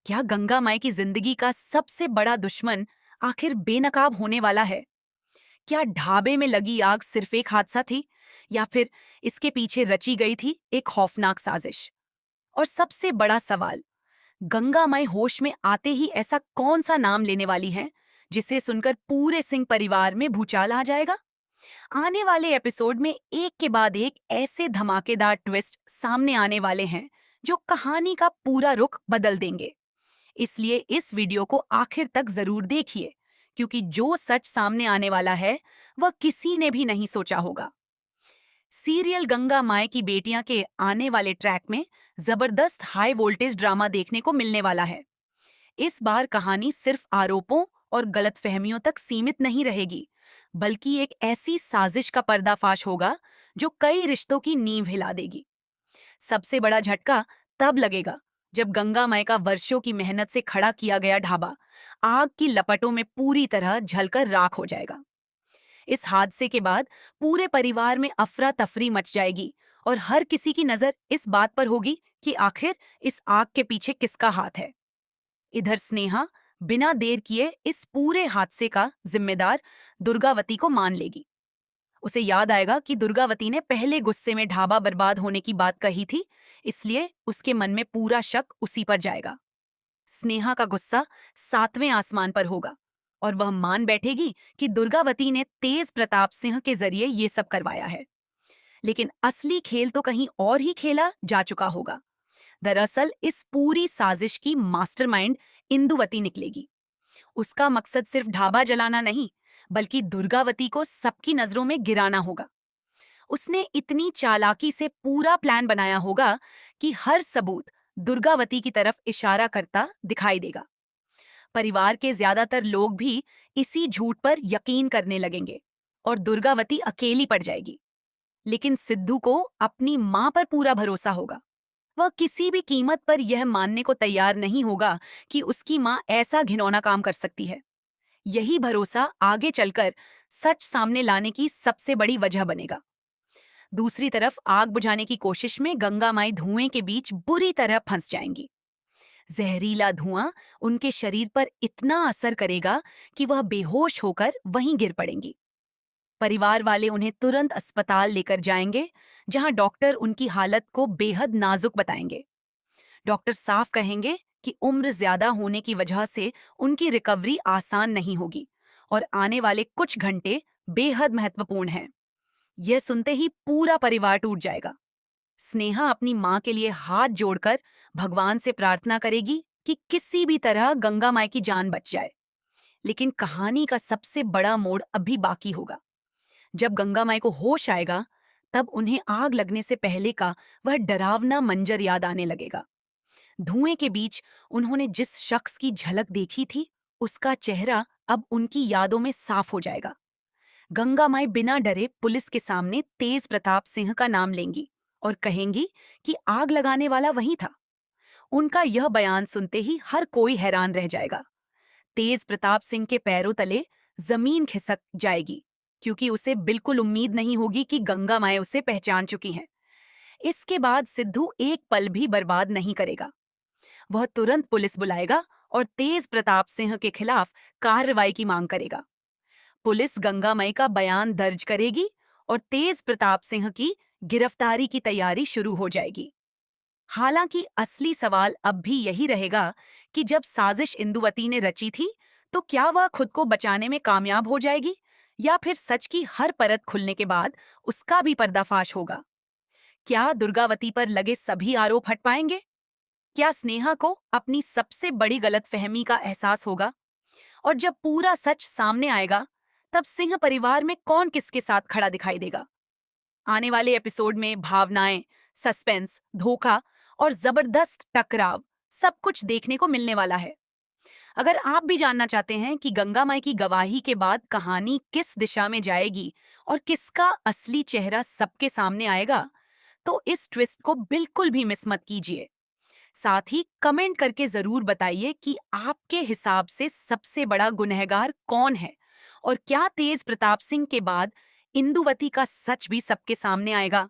क्या गंगा माई की जिंदगी का सबसे बड़ा दुश्मन आखिर बेनकाब होने वाला है? क्या ढाबे में लगी आग सिर्फ एक हादसा थी, या फिर इसके पीछे रची गई थी एक खौफनाक साजिश? और सबसे बड़ा सवाल, गंगा माई होश में आते ही ऐसा कौन सा नाम लेने वाली है जिसे सुनकर पूरे सिंह परिवार में भूचाल आ जाएगा? आने वाले एपिसोड में एक के बाद एक ऐसे धमाकेदार ट्विस्ट सामने आने वाले हैं जो कहानी का पूरा रुख बदल देंगे। इसलिए इस वीडियो को आखिर तक जरूर देखिए, क्योंकि जो सच सामने आने वाला है वह किसी ने भी नहीं सोचा होगा। सीरियल गंगा माई की बेटियां के आने वाले ट्रैक में जबरदस्त हाई वोल्टेज ड्रामा देखने को मिलने वाला है। इस बार कहानी सिर्फ आरोपों और गलतफहमियों तक सीमित नहीं रहेगी, बल्कि एक ऐसी साजिश का पर्दाफाश होगा जो कई रिश्तों की नींव हिला देगी। सबसे बड़ा झटका तब लगेगा जब गंगा माई का वर्षों की मेहनत से खड़ा किया गया ढाबा आग की लपटों में पूरी तरह जलकर राख हो जाएगा। इस हादसे के बाद पूरे परिवार में अफरा तफरी मच जाएगी और हर किसी की नजर इस बात पर होगी कि आखिर इस आग के पीछे किसका हाथ है। इधर स्नेहा बिना देर किए इस पूरे हादसे का जिम्मेदार दुर्गावती को मान लेगी। उसे याद आएगा कि दुर्गावती ने पहले गुस्से में ढाबा बर्बाद होने की बात कही थी, इसलिए उसके मन में पूरा शक उसी पर जाएगा। स्नेहा का गुस्सा सातवें आसमान पर होगा और वह मान बैठेगी कि दुर्गावती ने तेज प्रताप सिंह के जरिए ये सब करवाया है। लेकिन असली खेल तो कहीं और ही खेला जा चुका होगा। दरअसल इस पूरी साजिश की मास्टरमाइंड इंदुवती निकलेगी। उसका मकसद सिर्फ ढाबा जलाना नहीं, बल्कि दुर्गावती को सबकी नजरों में गिराना होगा। उसने इतनी चालाकी से पूरा प्लान बनाया होगा कि हर सबूत दुर्गावती की तरफ इशारा करता दिखाई देगा। परिवार के ज्यादातर लोग भी इसी झूठ पर यकीन करने लगेंगे और दुर्गावती अकेली पड़ जाएगी। लेकिन सिद्धू को अपनी मां पर पूरा भरोसा होगा। वह किसी भी कीमत पर यह मानने को तैयार नहीं होगा कि उसकी मां ऐसा घिनौना काम कर सकती है। यही भरोसा आगे चलकर सच सामने लाने की सबसे बड़ी वजह बनेगा। दूसरी तरफ आग बुझाने की कोशिश में गंगा माई धुएं के बीच बुरी तरह फंस जाएंगी। जहरीला धुआं उनके शरीर पर इतना असर करेगा कि वह बेहोश होकर वहीं गिर पड़ेंगी। परिवार वाले उन्हें तुरंत अस्पताल लेकर जाएंगे, जहां डॉक्टर उनकी हालत को बेहद नाजुक बताएंगे। डॉक्टर साफ कहेंगे कि उम्र ज्यादा होने की वजह से उनकी रिकवरी आसान नहीं होगी और आने वाले कुछ घंटे बेहद महत्वपूर्ण हैं। यह सुनते ही पूरा परिवार टूट जाएगा। स्नेहा अपनी मां के लिए हाथ जोड़कर भगवान से प्रार्थना करेगी कि किसी भी तरह गंगा माई की जान बच जाए। लेकिन कहानी का सबसे बड़ा मोड़ अभी बाकी होगा। जब गंगा माई को होश आएगा, तब उन्हें आग लगने से पहले का वह डरावना मंजर याद आने लगेगा। धुएं के बीच उन्होंने जिस शख्स की झलक देखी थी, उसका चेहरा अब उनकी यादों में साफ हो जाएगा। गंगा माई बिना डरे पुलिस के सामने तेज प्रताप सिंह का नाम लेंगी और कहेंगी कि आग लगाने वाला वही था। उनका यह बयान सुनते ही हर कोई हैरान रह जाएगा। तेज प्रताप सिंह के पैरों तले जमीन खिसक जाएगी, क्योंकि उसे बिल्कुल उम्मीद नहीं होगी कि गंगा माई उसे पहचान चुकी हैं। इसके बाद सिद्धू एक पल भी बर्बाद नहीं करेगा। वह तुरंत पुलिस बुलाएगा और तेज प्रताप सिंह के खिलाफ कार्रवाई की मांग करेगा। पुलिस गंगा माई का बयान दर्ज करेगी और तेज प्रताप सिंह की गिरफ्तारी की तैयारी शुरू हो जाएगी। हालांकि असली सवाल अब भी यही रहेगा कि जब साजिश इंदुवती ने रची थी, तो क्या वह खुद को बचाने में कामयाब हो जाएगी, या फिर सच की हर परत खुलने के बाद उसका भी पर्दाफाश होगा? क्या दुर्गावती पर लगे सभी आरोप हट पाएंगे? क्या स्नेहा को अपनी सबसे बड़ी गलतफहमी का एहसास होगा? और जब पूरा सच सामने आएगा, तब सिंह परिवार में कौन किसके साथ खड़ा दिखाई देगा? आने वाले एपिसोड में भावनाएं, सस्पेंस, धोखा और जबरदस्त टकराव सब कुछ देखने को मिलने वाला है। अगर आप भी जानना चाहते हैं कि गंगा माई की गवाही के बाद कहानी किस दिशा में जाएगी और किसका असली चेहरा सबके सामने आएगा, तो इस ट्विस्ट को बिल्कुल भी मिस मत कीजिए। साथ ही कमेंट करके जरूर बताइए कि आपके हिसाब से सबसे बड़ा गुनहगार कौन है, और क्या तेज प्रताप सिंह के बाद इंदुवती का सच भी सबके सामने आएगा?